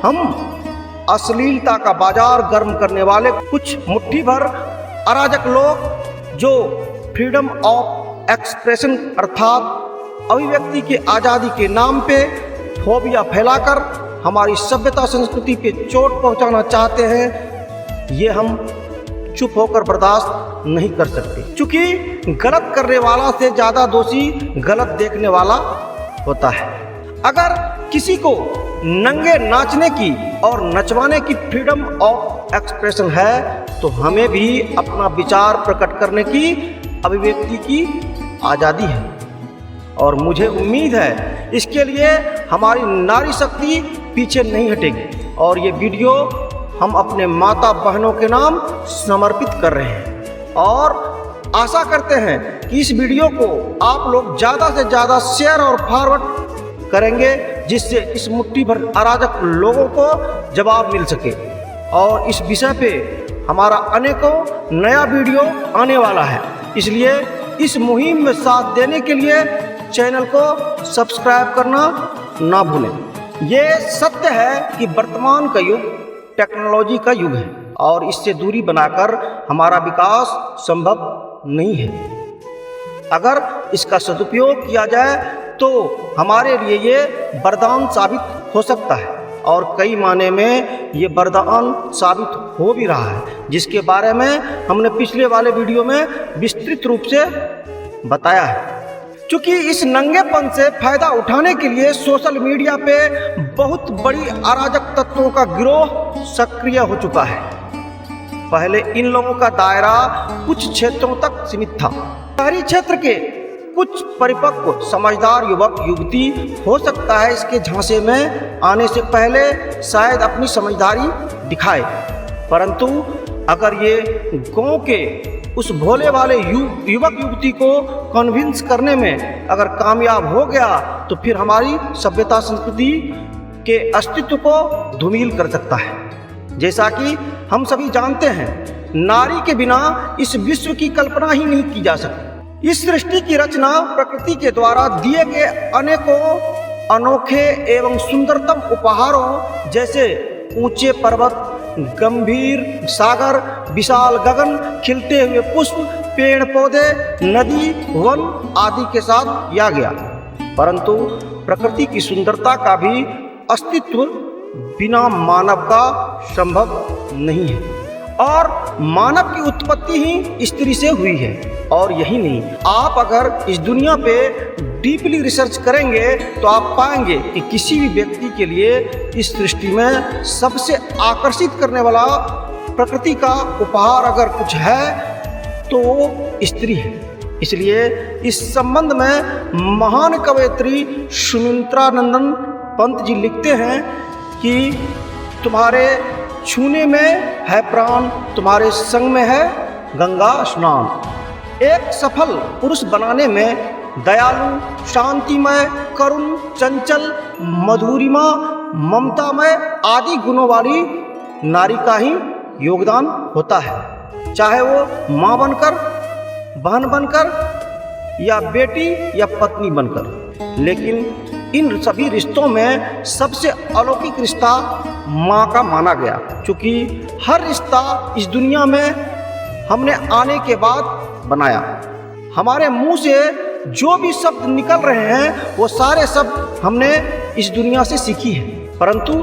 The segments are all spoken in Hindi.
हम अश्लीलता का बाजार गर्म करने वाले कुछ मुट्ठी भर अराजक लोग जो फ्रीडम ऑफ एक्सप्रेशन अर्थात अभिव्यक्ति की आज़ादी के नाम पे फोबिया फैलाकर हमारी सभ्यता संस्कृति पे चोट पहुंचाना चाहते हैं, ये हम चुप होकर बर्दाश्त नहीं कर सकते। क्योंकि गलत करने वाला से ज़्यादा दोषी गलत देखने वाला होता है। अगर किसी को नंगे नाचने की और नचवाने की फ्रीडम ऑफ एक्सप्रेशन है तो हमें भी अपना विचार प्रकट करने की अभिव्यक्ति की आज़ादी है। और मुझे उम्मीद है इसके लिए हमारी नारी शक्ति पीछे नहीं हटेगी। और ये वीडियो हम अपने माता बहनों के नाम समर्पित कर रहे हैं और आशा करते हैं कि इस वीडियो को आप लोग ज़्यादा से ज़्यादा शेयर और फॉरवर्ड करेंगे, जिससे इस मुट्ठी भर अराजक लोगों को जवाब मिल सके। और इस विषय पे हमारा अनेकों नया वीडियो आने वाला है, इसलिए इस मुहिम में साथ देने के लिए चैनल को सब्सक्राइब करना ना भूलें। ये सत्य है कि वर्तमान का युग टेक्नोलॉजी का युग है और इससे दूरी बनाकर हमारा विकास संभव नहीं है। अगर इसका सदुपयोग किया जाए तो हमारे लिए ये वरदान साबित हो सकता है और कई मायने में ये वरदान साबित हो भी रहा है, जिसके बारे में हमने पिछले वाले वीडियो में विस्तृत रूप से बताया है। क्योंकि इस नंगेपन से फायदा उठाने के लिए सोशल मीडिया पे बहुत बड़ी अराजक तत्वों का गिरोह सक्रिय हो चुका है। पहले इन लोगों का दायरा कुछ क्षेत्रों तक सीमित था। शहरी क्षेत्र के कुछ परिपक्व समझदार युवक युवती हो सकता है इसके झांसे में आने से पहले शायद अपनी समझदारी दिखाए, परंतु अगर ये गांव के उस भोले वाले युवक युवती को कन्विंस करने में अगर कामयाब हो गया तो फिर हमारी सभ्यता संस्कृति के अस्तित्व को धूमिल कर सकता है। जैसा कि हम सभी जानते हैं, नारी के बिना इस विश्व की कल्पना ही नहीं की जा सकती। इस सृष्टि की रचना प्रकृति के द्वारा दिए गए अनेकों अनोखे एवं सुंदरतम उपहारों जैसे ऊंचे पर्वत, गंभीर सागर, विशाल गगन, खिलते हुए पुष्प, पेड़ पौधे, नदी, वन आदि के साथ किया गया। परंतु प्रकृति की सुंदरता का भी अस्तित्व बिना मानव का संभव नहीं है और मानव की उत्पत्ति ही स्त्री से हुई है। और यही नहीं, आप अगर इस दुनिया पे डीपली रिसर्च करेंगे तो आप पाएंगे कि किसी भी व्यक्ति के लिए इस सृष्टि में सबसे आकर्षित करने वाला प्रकृति का उपहार अगर कुछ है तो वो स्त्री है। इसलिए इस संबंध में महान कवयित्री सुमित्रा नंदन पंत जी लिखते हैं कि तुम्हारे छूने में है प्राण, तुम्हारे संग में है गंगा स्नान। एक सफल पुरुष बनाने में दयालु, शांतिमय, करुण, चंचल, मधुरिमा, ममतामय आदि गुणों वाली नारी का ही योगदान होता है, चाहे वो माँ बनकर, बहन बनकर या बेटी या पत्नी बनकर। लेकिन इन सभी रिश्तों में सबसे अलौकिक रिश्ता माँ का माना गया, क्योंकि हर रिश्ता इस दुनिया में हमने आने के बाद बनाया। हमारे मुंह से जो भी शब्द निकल रहे हैं वो सारे शब्द हमने इस दुनिया से सीखी है, परंतु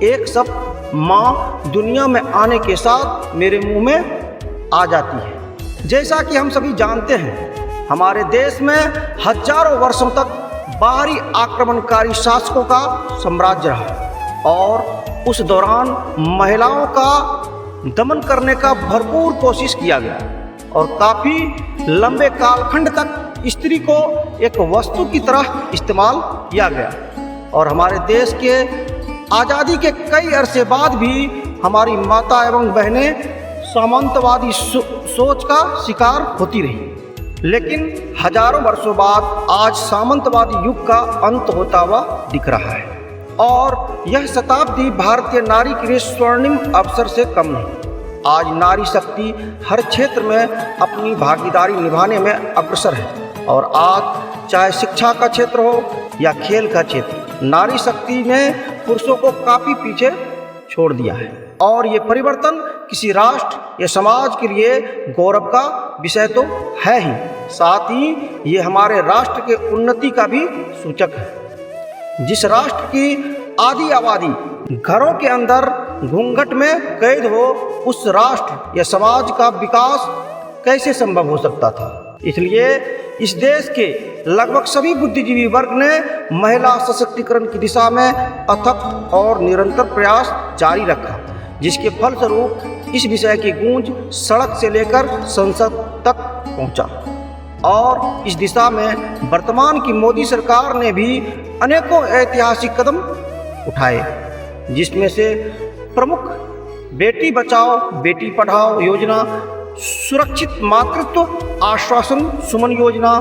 एक शब्द माँ दुनिया में आने के साथ मेरे मुंह में आ जाती है। जैसा कि हम सभी जानते हैं, हमारे देश में हजारों वर्षों तक बाहरी आक्रमणकारी शासकों का साम्राज्य रहा और उस दौरान महिलाओं का दमन करने का भरपूर कोशिश किया गया और काफ़ी लंबे कालखंड तक स्त्री को एक वस्तु की तरह इस्तेमाल किया गया। और हमारे देश के आज़ादी के कई अरसे बाद भी हमारी माता एवं बहनें सामंतवादी सोच का शिकार होती रही। लेकिन हजारों वर्षों बाद आज सामंतवादी युग का अंत होता हुआ दिख रहा है और यह शताब्दी भारतीय नारी के लिए स्वर्णिम अवसर से कम नहीं। आज नारी शक्ति हर क्षेत्र में अपनी भागीदारी निभाने में अग्रसर है और आज चाहे शिक्षा का क्षेत्र हो या खेल का क्षेत्र, नारी शक्ति ने पुरुषों को काफ़ी पीछे छोड़ दिया है। और ये परिवर्तन किसी राष्ट्र या समाज के लिए गौरव का विषय तो है ही, साथ ही ये हमारे राष्ट्र के उन्नति का भी सूचक है। जिस राष्ट्र की आधी आबादी घरों के अंदर घूंघट में कैद हो, उस राष्ट्र या समाज का विकास कैसे संभव हो सकता था। इसलिए इस देश के लगभग सभी बुद्धिजीवी वर्ग ने महिला सशक्तिकरण की दिशा में अथक और निरंतर प्रयास जारी रखा, जिसके फलस्वरूप इस विषय की गूंज सड़क से लेकर संसद तक पहुंचा। और इस दिशा में वर्तमान की मोदी सरकार ने भी अनेकों ऐतिहासिक कदम उठाए, जिसमें से प्रमुख बेटी बचाओ बेटी पढ़ाओ योजना, सुरक्षित मातृत्व आश्वासन सुमन योजना,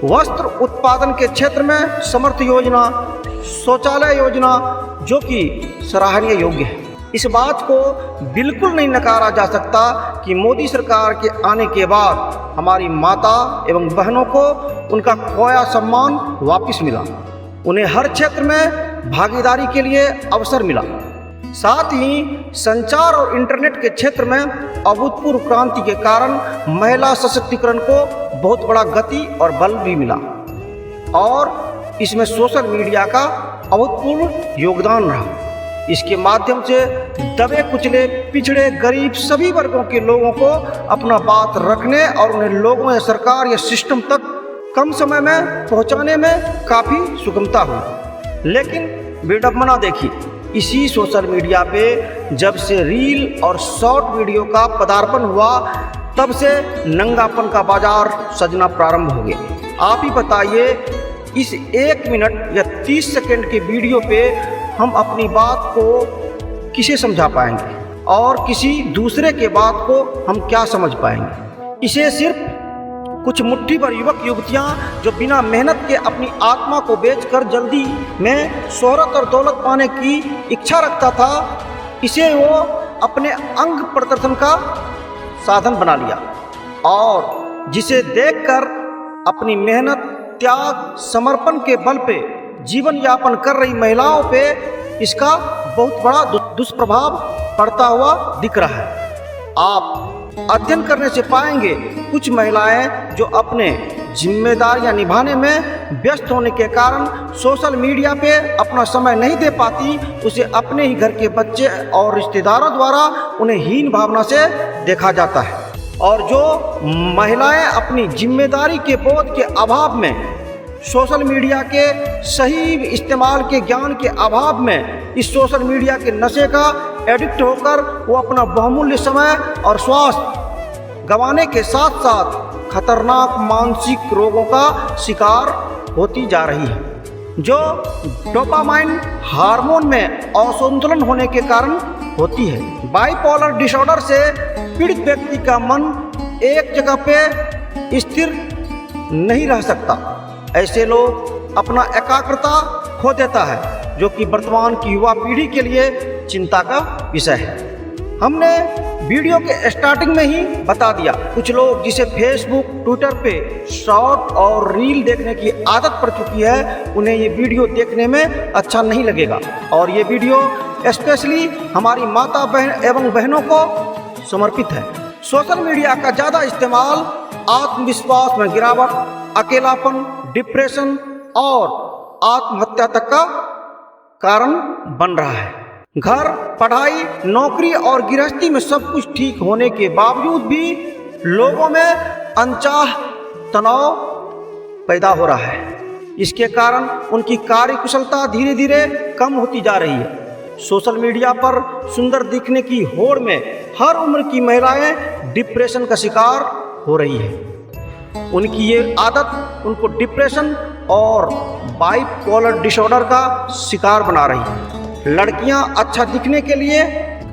वस्त्र उत्पादन के क्षेत्र में समर्थ योजना, शौचालय योजना, जो कि सराहनीय योग्य है। इस बात को बिल्कुल नहीं नकारा जा सकता कि मोदी सरकार के आने के बाद हमारी माता एवं बहनों को उनका खोया सम्मान वापस मिला, उन्हें हर क्षेत्र में भागीदारी के लिए अवसर मिला। साथ ही संचार और इंटरनेट के क्षेत्र में अभूतपूर्व क्रांति के कारण महिला सशक्तिकरण को बहुत बड़ा गति और बल भी मिला, और इसमें सोशल मीडिया का अभूतपूर्व योगदान रहा। इसके माध्यम से दबे कुचले पिछड़े गरीब सभी वर्गों के लोगों को अपना बात रखने और उन्हें लोगों या सरकार या सिस्टम तक कम समय में पहुंचाने में काफ़ी सुगमता हुई। लेकिन विडंबना देखिए, इसी सोशल मीडिया पे जब से रील और शॉर्ट वीडियो का पदार्पण हुआ, तब से नंगापन का बाजार सजना प्रारंभ हो गया। आप ही बताइए, इस 1 मिनट या 30 सेकंड के वीडियो पे हम अपनी बात को किसे समझा पाएंगे और किसी दूसरे के बात को हम क्या समझ पाएंगे। इसे सिर्फ कुछ मुट्ठी भर युवक युवतियां जो बिना मेहनत के अपनी आत्मा को बेचकर जल्दी में शोहरत और दौलत पाने की इच्छा रखता था, इसे वो अपने अंग प्रदर्शन का साधन बना लिया, और जिसे देखकर अपनी मेहनत त्याग समर्पण के बल पे जीवन यापन कर रही महिलाओं पे इसका बहुत बड़ा दुष्प्रभाव पड़ता हुआ दिख रहा है। आप अध्ययन करने से पाएंगे कुछ महिलाएं जो अपने जिम्मेदारियां निभाने में व्यस्त होने के कारण सोशल मीडिया पे अपना समय नहीं दे पाती, उसे अपने ही घर के बच्चे और रिश्तेदारों द्वारा उन्हें हीन भावना से देखा जाता है। और जो महिलाएं अपनी जिम्मेदारी के बोध के अभाव में, सोशल मीडिया के सही इस्तेमाल के ज्ञान के अभाव में इस सोशल मीडिया के नशे का एडिक्ट होकर वो अपना बहुमूल्य समय और स्वास्थ्य गंवाने के साथ साथ खतरनाक मानसिक रोगों का शिकार होती जा रही है, जो डोपामाइन हार्मोन में असंतुलन होने के कारण होती है। बाइपोलर डिसऑर्डर से पीड़ित व्यक्ति का मन एक जगह पे स्थिर नहीं रह सकता। ऐसे लोग अपना एकाग्रता खो देता है, जो कि वर्तमान की युवा पीढ़ी के लिए चिंता का विषय है। हमने वीडियो के स्टार्टिंग में ही बता दिया, कुछ लोग जिसे फेसबुक ट्विटर पे शॉर्ट और रील देखने की आदत पड़ चुकी है, उन्हें ये वीडियो देखने में अच्छा नहीं लगेगा। और ये वीडियो स्पेशली हमारी माता बहन एवं बहनों को समर्पित है। सोशल मीडिया का ज़्यादा इस्तेमाल आत्मविश्वास में गिरावट, अकेलापन, डिप्रेशन और आत्महत्या तक का कारण बन रहा है। घर, पढ़ाई, नौकरी और गृहस्थी में सब कुछ ठीक होने के बावजूद भी लोगों में अनचाह तनाव पैदा हो रहा है। इसके कारण उनकी कार्यकुशलता धीरे धीरे कम होती जा रही है। सोशल मीडिया पर सुंदर दिखने की होड़ में हर उम्र की महिलाएं डिप्रेशन का शिकार हो रही है। उनकी ये आदत उनको डिप्रेशन और बाइपोलर डिसऑर्डर का शिकार बना रही है। लड़कियां अच्छा दिखने के लिए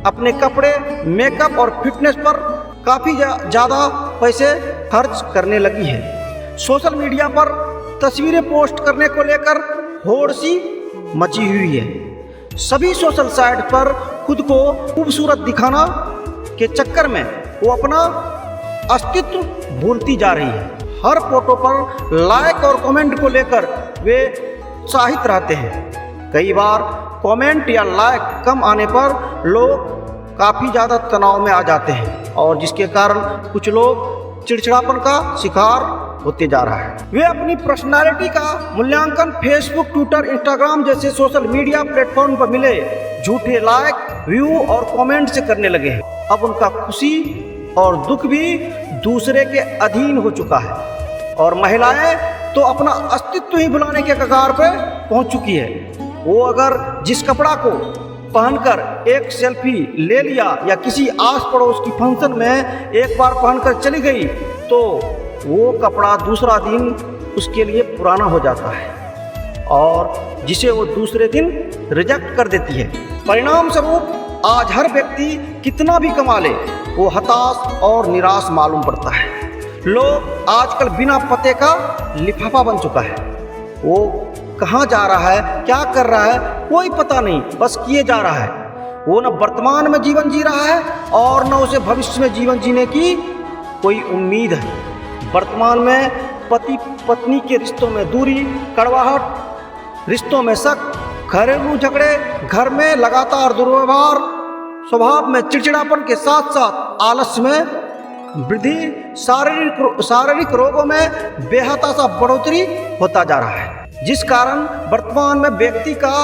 अपने कपड़े, मेकअप और फिटनेस पर काफ़ी ज़्यादा पैसे खर्च करने लगी है। सोशल मीडिया पर तस्वीरें पोस्ट करने को लेकर होड़ सी मची हुई है। सभी सोशल साइट पर खुद को खूबसूरत दिखाना के चक्कर में वो अपना अस्तित्व भूलती जा रही है। हर फोटो पर लाइक और कमेंट को लेकर वे उत्साहित रहते हैं। कई बार कमेंट या लाइक कम आने पर लोग काफ़ी ज़्यादा तनाव में आ जाते हैं और जिसके कारण कुछ लोग चिड़चिड़ापन का शिकार होते जा रहा है। वे अपनी पर्सनालिटी का मूल्यांकन फेसबुक, ट्विटर, इंस्टाग्राम जैसे सोशल मीडिया प्लेटफॉर्म पर मिले झूठे लाइक, व्यू और कमेंट से करने लगे हैं। अब उनका खुशी और दुख भी दूसरे के अधीन हो चुका है और महिलाएं तो अपना अस्तित्व ही भुलाने के कगार पर पहुंच चुकी है। वो अगर जिस कपड़ा को पहनकर एक सेल्फी ले लिया या किसी आस पड़ोस की फंक्शन में एक बार पहनकर चली गई तो वो कपड़ा दूसरा दिन उसके लिए पुराना हो जाता है और जिसे वो दूसरे दिन रिजेक्ट कर देती है। परिणाम स्वरूप आज हर व्यक्ति कितना भी कमा ले वो हताश और निराश मालूम पड़ता है। लोग आजकल बिना पते का लिफाफा बन चुका है। वो कहाँ जा रहा है, क्या कर रहा है, कोई पता नहीं, बस किए जा रहा है। वो न वर्तमान में जीवन जी रहा है और न उसे भविष्य में जीवन जीने की कोई उम्मीद है। वर्तमान में पति पत्नी के रिश्तों में दूरी, कड़वाहट, रिश्तों में शक, घरेलू झगड़े, घर में लगातार दुर्व्यवहार, स्वभाव में चिड़चिड़ापन के साथ साथ आलस्य में वृद्धि, शारीरिक रोगों में बेहताशा बढ़ोतरी होता जा रहा है, जिस कारण वर्तमान में व्यक्ति का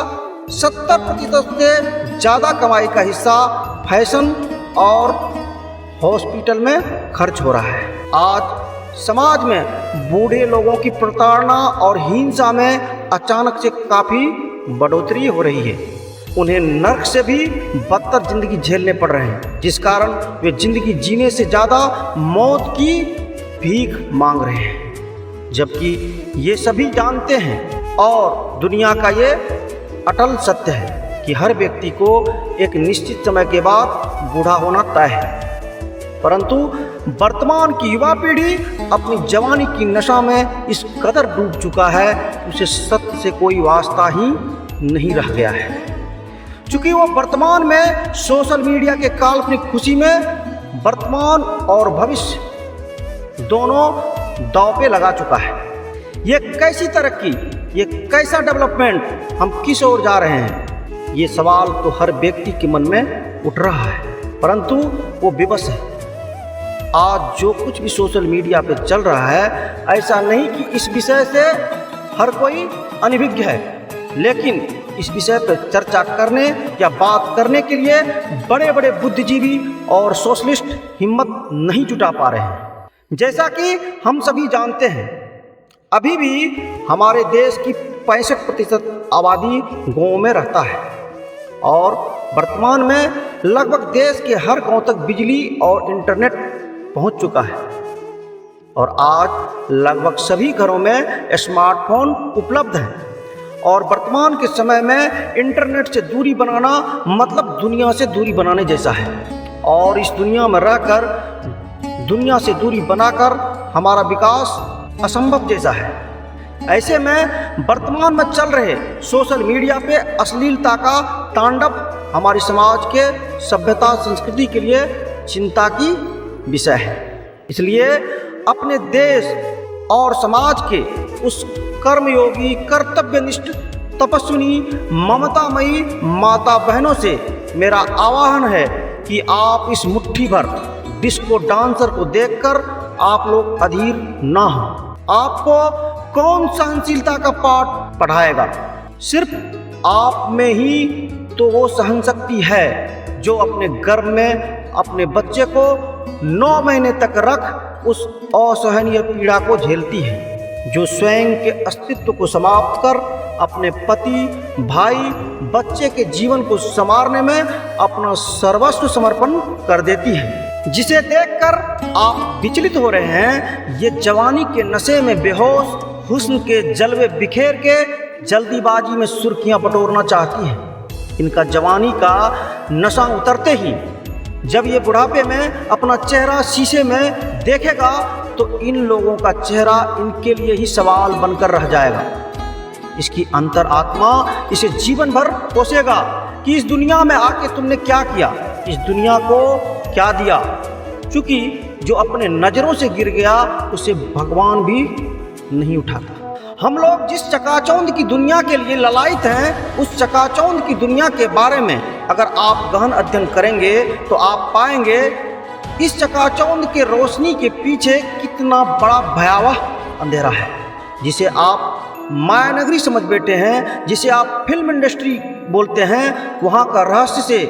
70% से ज़्यादा कमाई का हिस्सा फैशन और हॉस्पिटल में खर्च हो रहा है। आज समाज में बूढ़े लोगों की प्रताड़ना और हिंसा में अचानक से काफ़ी बढ़ोतरी हो रही है। उन्हें नर्क से भी बदतर जिंदगी झेलने पड़ रहे हैं, जिस कारण वे जिंदगी जीने से ज़्यादा मौत की भीख मांग रहे हैं। जबकि ये सभी जानते हैं और दुनिया का ये अटल सत्य है कि हर व्यक्ति को एक निश्चित समय के बाद बूढ़ा होना तय है। परंतु वर्तमान की युवा पीढ़ी अपनी जवानी की नशा में इस कदर डूब चुका है उसे सत्य से कोई वास्ता ही नहीं रह गया है। चूँकि वो वर्तमान में सोशल मीडिया के काल्पनिक खुशी में वर्तमान और भविष्य दोनों दांव पे लगा चुका है। ये कैसी तरक्की, ये कैसा डेवलपमेंट, हम किस ओर जा रहे हैं, ये सवाल तो हर व्यक्ति के मन में उठ रहा है, परंतु वो विवश है। आज जो कुछ भी सोशल मीडिया पे चल रहा है, ऐसा नहीं कि इस विषय से हर कोई अनभिज्ञ है, लेकिन इस विषय पर चर्चा करने या बात करने के लिए बड़े बड़े बुद्धिजीवी और सोशलिस्ट हिम्मत नहीं जुटा पा रहे हैं। जैसा कि हम सभी जानते हैं, अभी भी हमारे देश की 65% आबादी गाँव में रहता है और वर्तमान में लगभग देश के हर गांव तक बिजली और इंटरनेट पहुंच चुका है और आज लगभग सभी घरों में स्मार्टफोन उपलब्ध हैं और वर्तमान के समय में इंटरनेट से दूरी बनाना मतलब दुनिया से दूरी बनाने जैसा है और इस दुनिया में रहकर दुनिया से दूरी बनाकर हमारा विकास असंभव जैसा है। ऐसे में वर्तमान में चल रहे सोशल मीडिया पे अश्लीलता का तांडव हमारे समाज के सभ्यता संस्कृति के लिए चिंता की विषय है। इसलिए अपने देश और समाज के उस कर्मयोगी, कर्तव्यनिष्ठ, तपस्विनी, ममतामयी माता बहनों से मेरा आह्वान है कि आप इस मुट्ठी भर डिस्को डांसर को देखकर आप लोग अधीर ना हो। आपको कौन सहनशीलता का पाठ पढ़ाएगा? सिर्फ आप में ही तो वो सहन शक्ति है जो अपने गर्भ में अपने बच्चे को 9 महीने तक रख उस असहनीय पीड़ा को झेलती है, जो स्वयं के अस्तित्व को समाप्त कर अपने पति, भाई, बच्चे के जीवन को संवारने में अपना सर्वस्व समर्पण कर देती है। जिसे देखकर आप विचलित हो रहे हैं, ये जवानी के नशे में बेहोश, हुस्न के जलवे बिखेर के जल्दीबाजी में सुर्खियां बटोरना चाहती हैं। इनका जवानी का नशा उतरते ही जब ये बुढ़ापे में अपना चेहरा शीशे में देखेगा तो इन लोगों का चेहरा इनके लिए ही सवाल बनकर रह जाएगा। इसकी अंतरात्मा इसे जीवन भर कोसेगा कि इस दुनिया में आके तुमने क्या किया, इस दुनिया को क्या दिया। क्योंकि जो अपने नज़रों से गिर गया उसे भगवान भी नहीं उठाता। हम लोग जिस चकाचौंध की दुनिया के लिए ललायित हैं, उस चकाचौंध की दुनिया के बारे में अगर आप गहन अध्ययन करेंगे तो आप पाएंगे इस चकाचौंध के रोशनी के पीछे कितना बड़ा भयावह अंधेरा है, जिसे आप मायानगरी समझ बैठे हैं, जिसे आप फिल्म इंडस्ट्री बोलते हैं। वहाँ का रहस्य से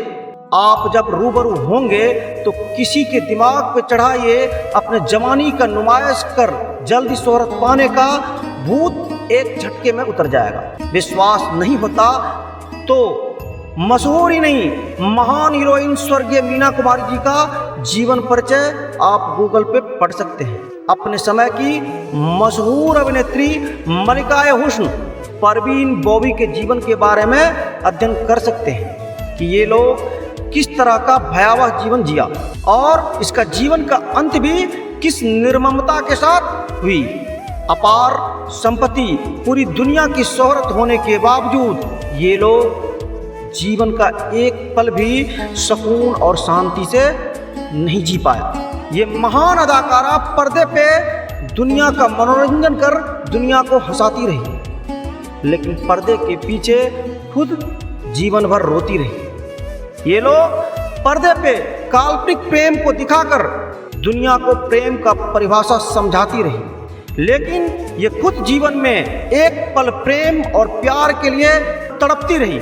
आप जब रूबरू होंगे तो किसी के दिमाग पे चढ़ाइए अपने जवानी का नुमाइश कर जल्दी शोहरत पाने का भूत एक झटके में उतर जाएगा। विश्वास नहीं होता तो मशहूर ही नहीं, महान हीरोइन स्वर्गीय मीना कुमारी जी का जीवन परिचय आप गूगल पे पढ़ सकते हैं। अपने समय की मशहूर अभिनेत्री मलिका हुस्न परवीन बॉबी के जीवन के बारे में अध्ययन कर सकते हैं कि ये लोग किस तरह का भयावह जीवन जिया और इसका जीवन का अंत भी किस निर्ममता के साथ हुई। अपार संपत्ति, पूरी दुनिया की शोहरत होने के बावजूद ये लोग जीवन का एक पल भी सुकून और शांति से नहीं जी पाया। ये महान अदाकारा पर्दे पे दुनिया का मनोरंजन कर दुनिया को हंसाती रही, लेकिन पर्दे के पीछे खुद जीवन भर रोती रही। ये लोग पर्दे पे काल्पनिक प्रेम को दिखाकर दुनिया को प्रेम का परिभाषा समझाती रही, लेकिन ये खुद जीवन में एक पल प्रेम और प्यार के लिए तड़पती रही।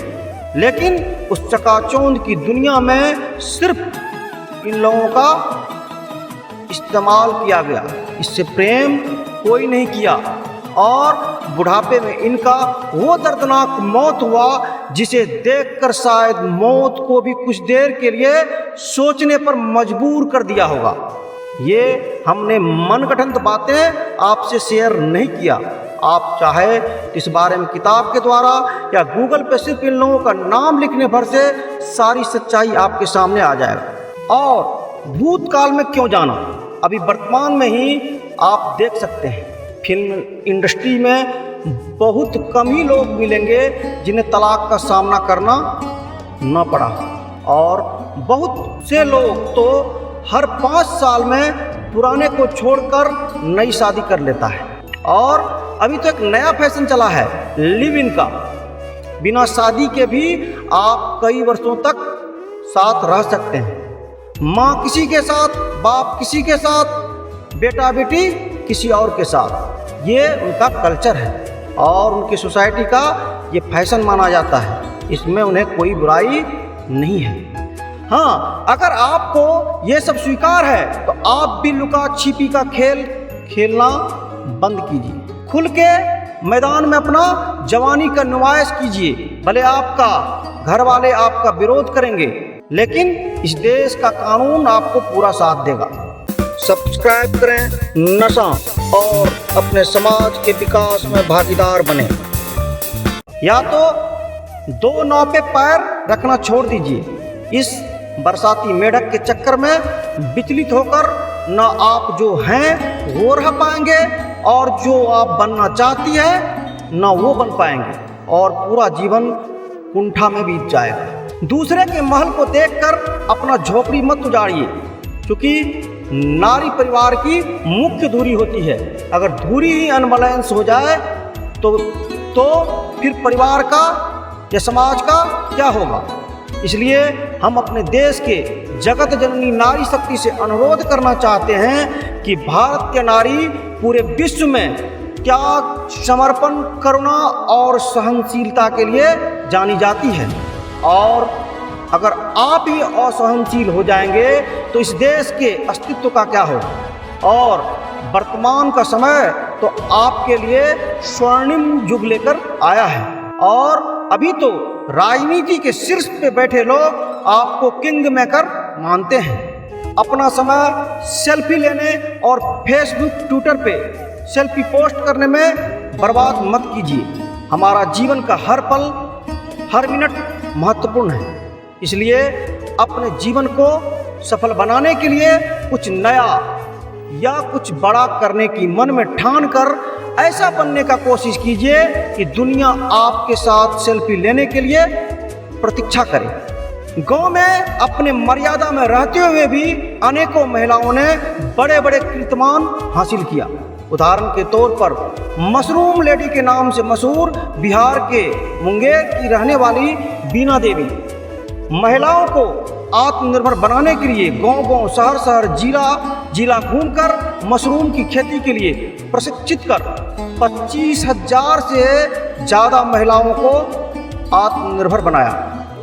लेकिन उस चकाचौंध की दुनिया में सिर्फ इन लोगों का इस्तेमाल किया गया, इससे प्रेम कोई नहीं किया और बुढ़ापे में इनका वो दर्दनाक मौत हुआ जिसे देखकर शायद मौत को भी कुछ देर के लिए सोचने पर मजबूर कर दिया होगा। ये हमने मनगढ़ंत बातें आपसे शेयर नहीं किया। आप चाहे इस बारे में किताब के द्वारा या गूगल पे सिर्फ इन लोगों का नाम लिखने भर से सारी सच्चाई आपके सामने आ जाएगा। और भूतकाल में क्यों जाना, अभी वर्तमान में ही आप देख सकते हैं फिल्म इंडस्ट्री में बहुत कम ही लोग मिलेंगे जिन्हें तलाक का सामना करना न पड़ा, और बहुत से लोग तो हर 5 साल में पुराने को छोड़कर नई शादी कर लेता है। और अभी तो एक नया फैशन चला है लिव इन का, बिना शादी के भी आप कई वर्षों तक साथ रह सकते हैं। माँ किसी के साथ, बाप किसी के साथ, बेटा बेटी किसी और के साथ, ये उनका कल्चर है और उनकी सोसाइटी का ये फैशन माना जाता है। इसमें उन्हें कोई बुराई नहीं है। हाँ, अगर आपको ये सब स्वीकार है तो आप भी लुका छिपी का खेल खेलना बंद कीजिए। खुल के मैदान में अपना जवानी का नुमाइश कीजिए। भले आपका घर वाले आपका विरोध करेंगे, लेकिन इस देश का कानून आपको पूरा साथ देगा। सब्सक्राइब करें नशा और अपने समाज के विकास में भागीदार बने। या तो 2 नाव पे पैर रखना छोड़ दीजिए। इस बरसाती मेढक के चक्कर में विचलित होकर न आप जो हैं वो रह पाएंगे और जो आप बनना चाहती है न वो बन पाएंगे, और पूरा जीवन कुंठा में बीत जाएगा। दूसरे के महल को देखकर अपना झोपड़ी मत उजाड़िए, क्योंकि नारी परिवार की मुख्य धुरी होती है। अगर धुरी ही अनबैलेंस हो जाए तो फिर परिवार का या समाज का क्या होगा। इसलिए हम अपने देश के जगत जननी नारी शक्ति से अनुरोध करना चाहते हैं कि भारतीय नारी पूरे विश्व में त्याग, समर्पण, करुणा और सहनशीलता के लिए जानी जाती है। और अगर आप ही असहनशील हो जाएंगे तो इस देश के अस्तित्व का क्या होगा। और वर्तमान का समय तो आपके लिए स्वर्णिम युग लेकर आया है, और अभी तो राजनीति के शीर्ष पे बैठे लोग आपको किंग मेकर मानते हैं। अपना समय सेल्फी लेने और फेसबुक, ट्विटर पे सेल्फी पोस्ट करने में बर्बाद मत कीजिए। हमारा जीवन का हर पल, हर मिनट महत्वपूर्ण है। इसलिए अपने जीवन को सफल बनाने के लिए कुछ नया या कुछ बड़ा करने की मन में ठान कर ऐसा बनने का कोशिश कीजिए कि दुनिया आपके साथ सेल्फी लेने के लिए प्रतीक्षा करे। गांव में अपने मर्यादा में रहते हुए भी अनेकों महिलाओं ने बड़े बड़े कीर्तिमान हासिल किया। उदाहरण के तौर पर मशरूम लेडी के नाम से मशहूर बिहार के मुंगेर की रहने वाली बीना देवी महिलाओं को आत्मनिर्भर बनाने के लिए गांव-गांव, शहर-शहर, जिला घूमकर मशरूम की खेती के लिए प्रशिक्षित कर 25,000 से ज़्यादा महिलाओं को आत्मनिर्भर बनाया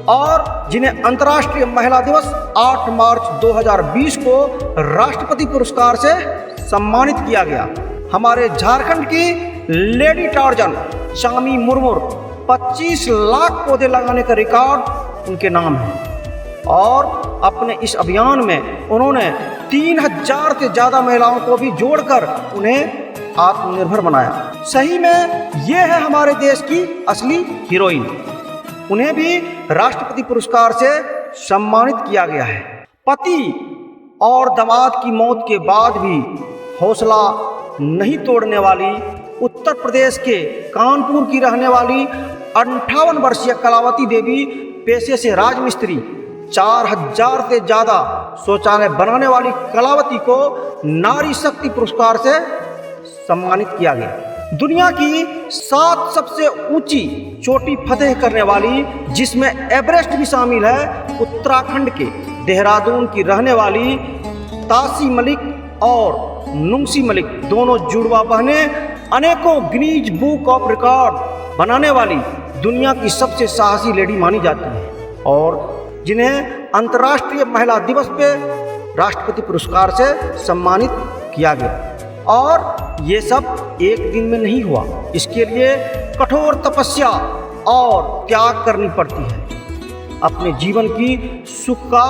और जिन्हें अंतर्राष्ट्रीय महिला दिवस 8 मार्च 2020 को राष्ट्रपति पुरस्कार से सम्मानित किया गया। हमारे झारखंड की लेडी टार्जन चामी मुर्मू 25 लाख पौधे लगाने का रिकॉर्ड उनके नाम है और अपने इस अभियान में उन्होंने 3,000 से ज़्यादा महिलाओं को भी जोड़कर उन्हें आत्मनिर्भर बनाया। सही में ये है हमारे देश की असली हीरोइन। उन्हें भी राष्ट्रपति पुरस्कार से सम्मानित किया गया है। पति और दामाद की मौत के बाद भी हौसला नहीं तोड़ने वाली उत्तर प्रदेश के कानपुर की रहने वाली 58 वर्षीय कलावती देवी पेशे से राजमिस्त्री 4,000 से ज़्यादा शौचालय बनाने वाली कलावती को नारी शक्ति पुरस्कार से सम्मानित किया गया। दुनिया की 7 सबसे ऊंची चोटी फतेह करने वाली, जिसमें एवरेस्ट भी शामिल है, उत्तराखंड के देहरादून की रहने वाली तासी मलिक और नुंगसी मलिक दोनों जुड़वा बहनें अनेकों गिनीज बुक ऑफ रिकॉर्ड बनाने वाली दुनिया की सबसे साहसी लेडी मानी जाती है और जिन्हें अंतर्राष्ट्रीय महिला दिवस पे राष्ट्रपति पुरस्कार से सम्मानित किया गया। और ये सब एक दिन में नहीं हुआ, इसके लिए कठोर तपस्या और त्याग करनी पड़ती है। अपने जीवन की सुख का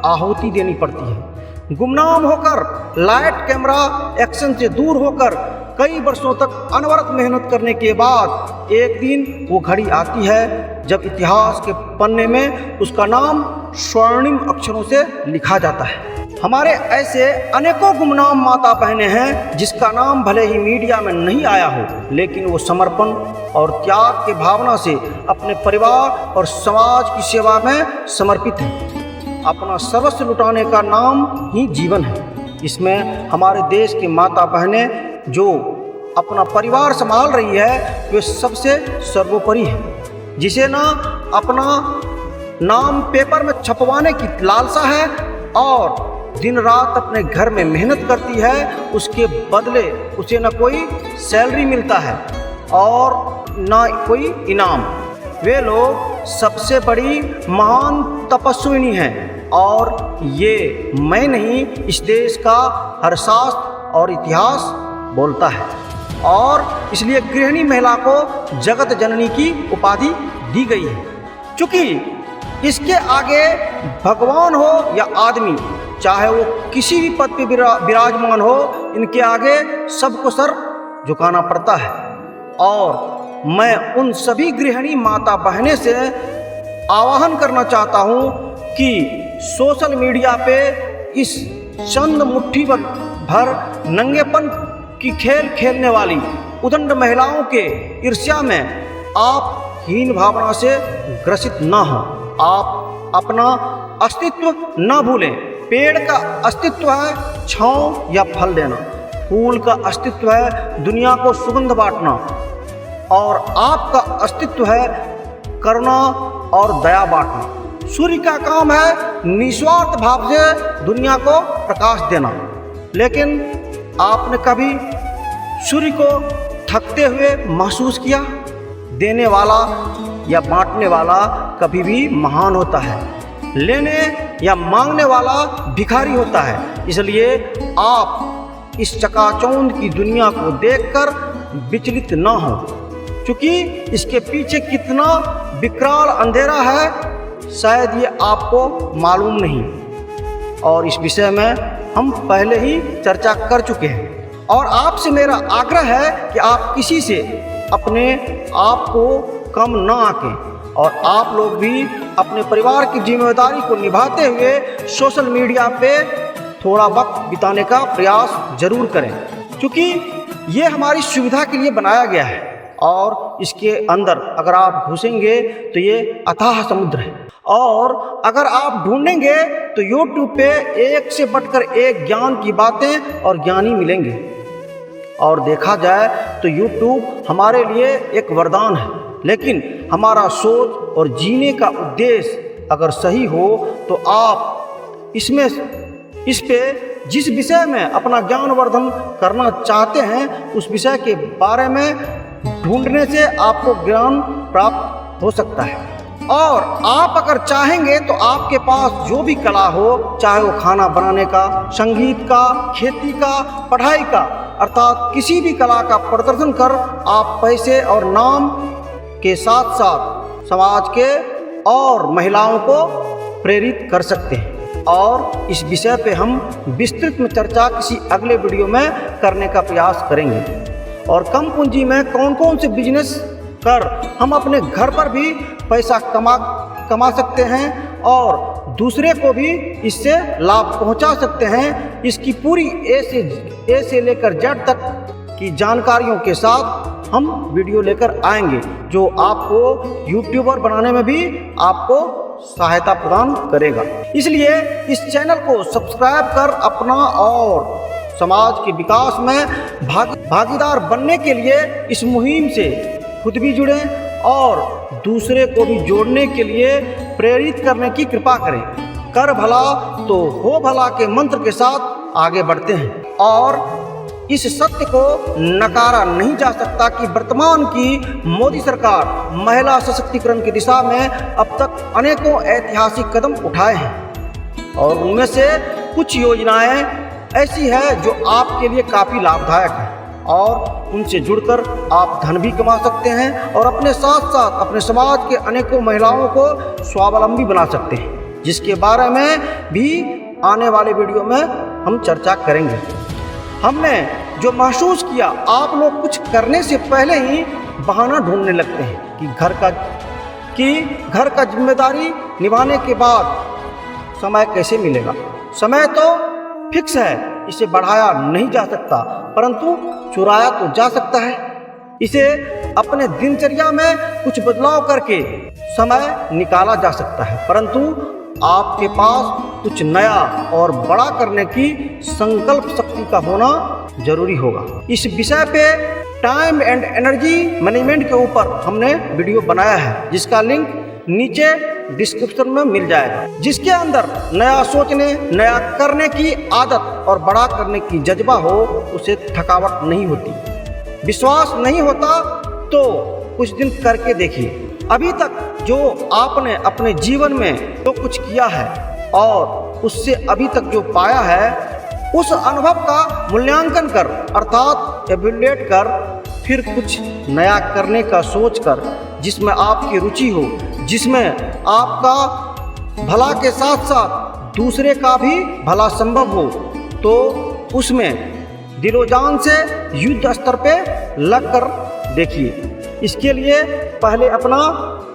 आहुति देनी पड़ती है। गुमनाम होकर, लाइट कैमरा एक्शन से दूर होकर कई वर्षों तक अनवरत मेहनत करने के बाद एक दिन वो घड़ी आती है जब इतिहास के पन्ने में उसका नाम स्वर्णिम अक्षरों से लिखा जाता है। हमारे ऐसे अनेकों गुमनाम माता बहनें हैं जिसका नाम भले ही मीडिया में नहीं आया हो, लेकिन वो समर्पण और त्याग की भावना से अपने परिवार और समाज की सेवा में समर्पित हैं। अपना सर्वस्व लुटाने का नाम ही जीवन है। इसमें हमारे देश की माता बहनें जो अपना परिवार संभाल रही है वे सबसे सर्वोपरि है। जिसे ना अपना नाम पेपर में छपवाने की लालसा है और दिन रात अपने घर में मेहनत करती है, उसके बदले उसे न कोई सैलरी मिलता है और ना कोई इनाम। वे लोग सबसे बड़ी महान तपस्विनी हैं और ये मैं नहीं, इस देश का हर शास्त्र और इतिहास बोलता है और इसलिए गृहिणी महिला को जगत जननी की उपाधि दी गई है। चूँकि इसके आगे भगवान हो या आदमी, चाहे वो किसी भी पद पे विराजमान हो, इनके आगे सबको सर झुकाना पड़ता है। और मैं उन सभी गृहिणी माता बहनें से आह्वान करना चाहता हूँ कि सोशल मीडिया पे इस चंद मुट्ठी भर नंगेपन की खेल खेलने वाली उदंड महिलाओं के ईर्ष्या में आप हीन भावना से ग्रसित ना हो। आप अपना अस्तित्व ना भूलें। पेड़ का अस्तित्व है छांव या फल देना, फूल का अस्तित्व है दुनिया को सुगंध बांटना और आपका अस्तित्व है करुणा और दया बांटना। सूर्य का काम है निस्वार्थ भाव से दुनिया को प्रकाश देना, लेकिन आपने कभी सूर्य को थकते हुए महसूस किया? देने वाला या बांटने वाला कभी भी महान होता है, लेने या मांगने वाला भिखारी होता है। इसलिए आप इस चकाचौंध की दुनिया को देखकर विचलित न हो, क्योंकि इसके पीछे कितना विकराल अंधेरा है शायद ये आपको मालूम नहीं। और इस विषय में हम पहले ही चर्चा कर चुके हैं और आपसे मेरा आग्रह है कि आप किसी से अपने आप को कम न आंकें और आप लोग भी अपने परिवार की जिम्मेदारी को निभाते हुए सोशल मीडिया पे थोड़ा वक्त बिताने का प्रयास जरूर करें, क्योंकि ये हमारी सुविधा के लिए बनाया गया है और इसके अंदर अगर आप घुसेंगे तो ये अथाह समुद्र है और अगर आप ढूंढेंगे तो YouTube पे एक से बढ़कर एक ज्ञान की बातें और ज्ञानी मिलेंगे। और देखा जाए तो YouTube हमारे लिए एक वरदान है, लेकिन हमारा सोच और जीने का उद्देश्य अगर सही हो तो आप इस पे जिस विषय में अपना ज्ञानवर्धन करना चाहते हैं उस विषय के बारे में ढूंढने से आपको ज्ञान प्राप्त हो सकता है। और आप अगर चाहेंगे तो आपके पास जो भी कला हो, चाहे वो खाना बनाने का, संगीत का, खेती का, पढ़ाई का, अर्थात किसी भी कला का प्रदर्शन कर आप पैसे और नाम के साथ साथ समाज के और महिलाओं को प्रेरित कर सकते हैं। और इस विषय पे हम विस्तृत में चर्चा किसी अगले वीडियो में करने का प्रयास करेंगे। और कम पूंजी में कौन कौन से बिजनेस कर हम अपने घर पर भी पैसा कमा सकते हैं और दूसरे को भी इससे लाभ पहुंचा सकते हैं, इसकी पूरी ए से लेकर जेड तक की जानकारियों के साथ हम वीडियो लेकर आएंगे, जो आपको यूट्यूबर बनाने में भी आपको सहायता प्रदान करेगा। इसलिए इस चैनल को सब्सक्राइब कर अपना और समाज के विकास में भागीदार बनने के लिए इस मुहिम से खुद भी जुड़ें और दूसरे को भी जोड़ने के लिए प्रेरित करने की कृपा करें। कर भला तो हो भला के मंत्र के साथ आगे बढ़ते हैं। और इस सत्य को नकारा नहीं जा सकता कि वर्तमान की मोदी सरकार महिला सशक्तिकरण की दिशा में अब तक अनेकों ऐतिहासिक कदम उठाए हैं और उनमें से कुछ योजनाएं ऐसी है जो आपके लिए काफ़ी लाभदायक है और उनसे जुड़कर आप धन भी कमा सकते हैं और अपने साथ साथ अपने समाज के अनेकों महिलाओं को स्वावलंबी बना सकते हैं, जिसके बारे में भी आने वाले वीडियो में हम चर्चा करेंगे। हमने जो महसूस किया, आप लोग कुछ करने से पहले ही बहाना ढूंढने लगते हैं कि घर का जिम्मेदारी निभाने के बाद समय कैसे मिलेगा। समय तो फिक्स है, इसे बढ़ाया नहीं जा सकता, परंतु चुराया तो जा सकता है। इसे अपने दिनचर्या में कुछ बदलाव करके समय निकाला जा सकता है, परंतु आपके पास कुछ नया और बड़ा करने की संकल्प शक्ति का होना जरूरी होगा। इस विषय पे टाइम एंड एनर्जी मैनेजमेंट के ऊपर हमने वीडियो बनाया है, जिसका लिंक नीचे डिस्क्रिप्शन में मिल जाएगा, जिसके अंदर नया सोचने, नया करने की आदत और बड़ा करने की जज्बा हो, उसे थकावट नहीं होती। विश्वास नहीं होता तो कुछ दिन करके देखिए। अभी तक जो आपने अपने जीवन में जो कुछ किया है और उससे अभी तक जो पाया है, उस अनुभव का मूल्यांकन कर, अर्थात एवेल्युएट कर, फिर कुछ नया करने का सोच कर, जिसमें आपकी रुचि हो, जिसमें आपका भला के साथ साथ दूसरे का भी भला संभव हो, तो उसमें दिलो जान से युद्ध स्तर पे लग कर देखिए। इसके लिए पहले अपना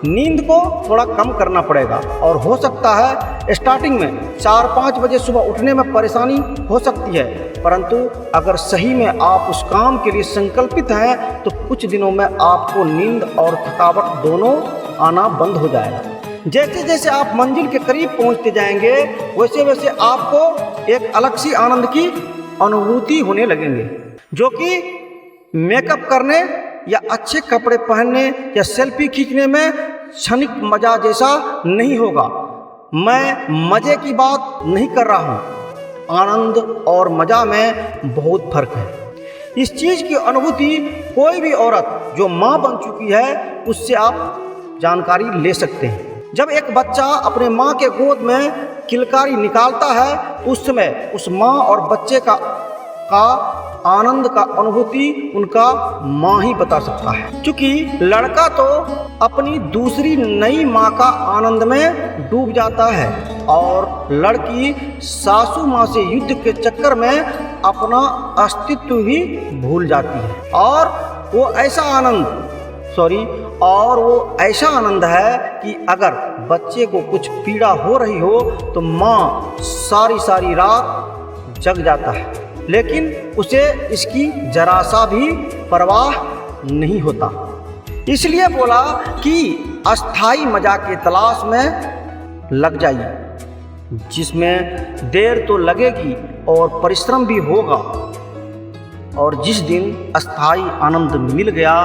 नींद को थोड़ा कम करना पड़ेगा और हो सकता है स्टार्टिंग में 4-5 बजे सुबह उठने में परेशानी हो सकती है, परंतु अगर सही में आप उस काम के लिए संकल्पित हैं तो कुछ दिनों में आपको नींद और थकावट दोनों आना बंद हो जाएगा। जैसे जैसे आप मंजिल के करीब पहुंचते जाएंगे, वैसे वैसे आपको एक अलग सी आनंद की अनुभूति होने लगेंगे, जो कि मेकअप करने या अच्छे कपड़े पहनने या सेल्फी खींचने में क्षणिक मजा जैसा नहीं होगा। मैं मजे की बात नहीं कर रहा हूँ, आनंद और मजा में बहुत फर्क है। इस चीज की अनुभूति कोई भी औरत जो माँ बन चुकी है उससे आप जानकारी ले सकते हैं। जब एक बच्चा अपने माँ के गोद में किलकारी निकालता है, उस समय उस माँ और बच्चे का आनंद का अनुभूति उनका माँ ही बता सकता है, क्योंकि लड़का तो अपनी दूसरी नई माँ का आनंद में डूब जाता है और लड़की सासू माँ से युद्ध के चक्कर में अपना अस्तित्व ही भूल जाती है। और वो ऐसा आनंद है कि अगर बच्चे को कुछ पीड़ा हो रही हो तो माँ सारी रात जग जाता है, लेकिन उसे इसकी जरा सा भी परवाह नहीं होता। इसलिए बोला कि अस्थाई मजा के तलाश में लग जाइए, जिसमें देर तो लगेगी और परिश्रम भी होगा और जिस दिन अस्थाई आनंद मिल गया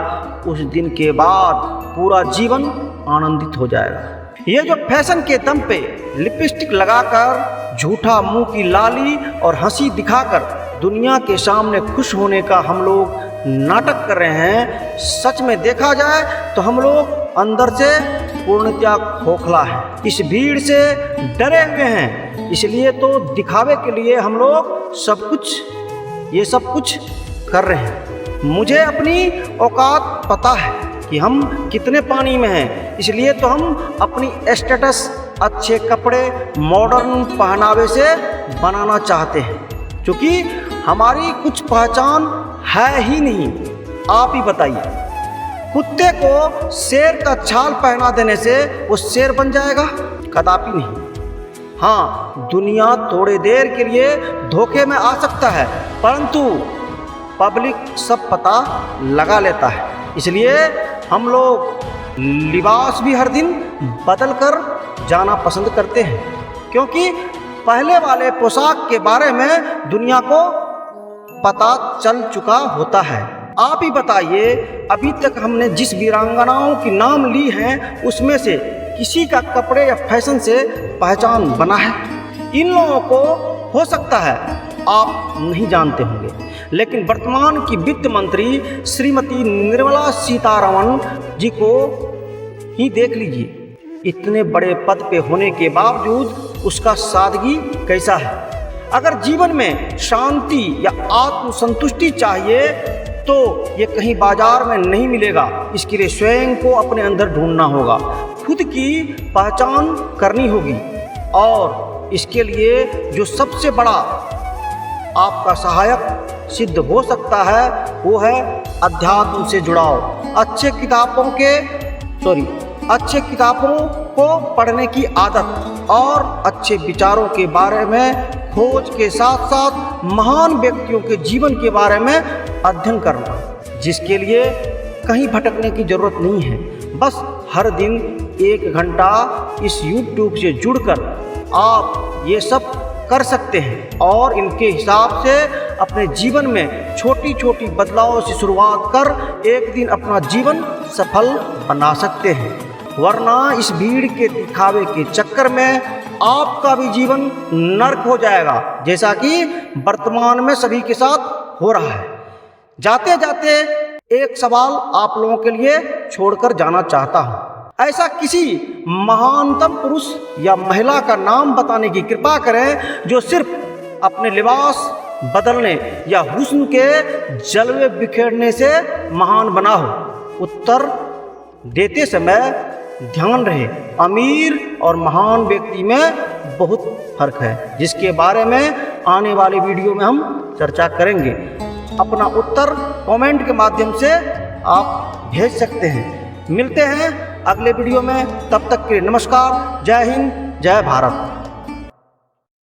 उस दिन के बाद पूरा जीवन आनंदित हो जाएगा। ये जो फैशन के दम पे लिपस्टिक लगाकर, झूठा मुंह की लाली और हंसी दिखाकर दुनिया के सामने खुश होने का हम लोग नाटक कर रहे हैं, सच में देखा जाए तो हम लोग अंदर से पूर्णतया खोखला है, इस भीड़ से डरे हुए हैं। इसलिए तो दिखावे के लिए हम लोग ये सब कुछ कर रहे हैं। मुझे अपनी औकात पता है कि हम कितने पानी में हैं, इसलिए तो हम अपनी स्टेटस अच्छे कपड़े, मॉडर्न पहनावे से बनाना चाहते हैं, क्योंकि हमारी कुछ पहचान है ही नहीं। आप ही बताइए, कुत्ते को शेर का छाल पहना देने से वो शेर बन जाएगा? कदापि नहीं। हाँ, दुनिया थोड़ी देर के लिए धोखे में आ सकता है, परंतु पब्लिक सब पता लगा लेता है। इसलिए हम लोग लिबास भी हर दिन बदल कर जाना पसंद करते हैं, क्योंकि पहले वाले पोशाक के बारे में दुनिया को पता चल चुका होता है। आप ही बताइए, अभी तक हमने जिस वीरांगनाओं की नाम ली हैं उसमें से किसी का कपड़े या फैशन से पहचान बना है? इन लोगों को हो सकता है आप नहीं जानते होंगे, लेकिन वर्तमान की वित्त मंत्री श्रीमती निर्मला सीतारमण जी को ही देख लीजिए। इतने बड़े पद पे होने के बावजूद उसका सादगी कैसा है। अगर जीवन में शांति या आत्मसंतुष्टि चाहिए तो ये कहीं बाजार में नहीं मिलेगा। इसके लिए स्वयं को अपने अंदर ढूंढना होगा, खुद की पहचान करनी होगी, और इसके लिए जो सबसे बड़ा आपका सहायक सिद्ध हो सकता है वो है अध्यात्म से जुड़ाव। अच्छे किताबों को पढ़ने की आदत और अच्छे विचारों के बारे में खोज के साथ साथ महान व्यक्तियों के जीवन के बारे में अध्ययन करना, जिसके लिए कहीं भटकने की जरूरत नहीं है। बस हर दिन 1 घंटा इस YouTube से जुड़कर आप ये सब कर सकते हैं और इनके हिसाब से अपने जीवन में छोटी छोटी बदलावों से शुरुआत कर एक दिन अपना जीवन सफल बना सकते हैं। वरना इस भीड़ के दिखावे के चक्कर में आपका भी जीवन नर्क हो जाएगा, जैसा कि वर्तमान में सभी के साथ हो रहा है। जाते जाते एक सवाल आप लोगों के लिए छोड़कर जाना चाहता हूँ। ऐसा किसी महानतम पुरुष या महिला का नाम बताने की कृपा करें जो सिर्फ अपने लिबास बदलने या हुस्न के जलवे बिखेरने से महान बना हो। उत्तर देते समय ध्यान रहे, अमीर और महान व्यक्ति में बहुत फर्क है, जिसके बारे में आने वाले वीडियो में हम चर्चा करेंगे। अपना उत्तर कमेंट के माध्यम से आप भेज सकते हैं। मिलते हैं अगले वीडियो में, तब तक के लिए नमस्कार। जय हिंद, जय भारत।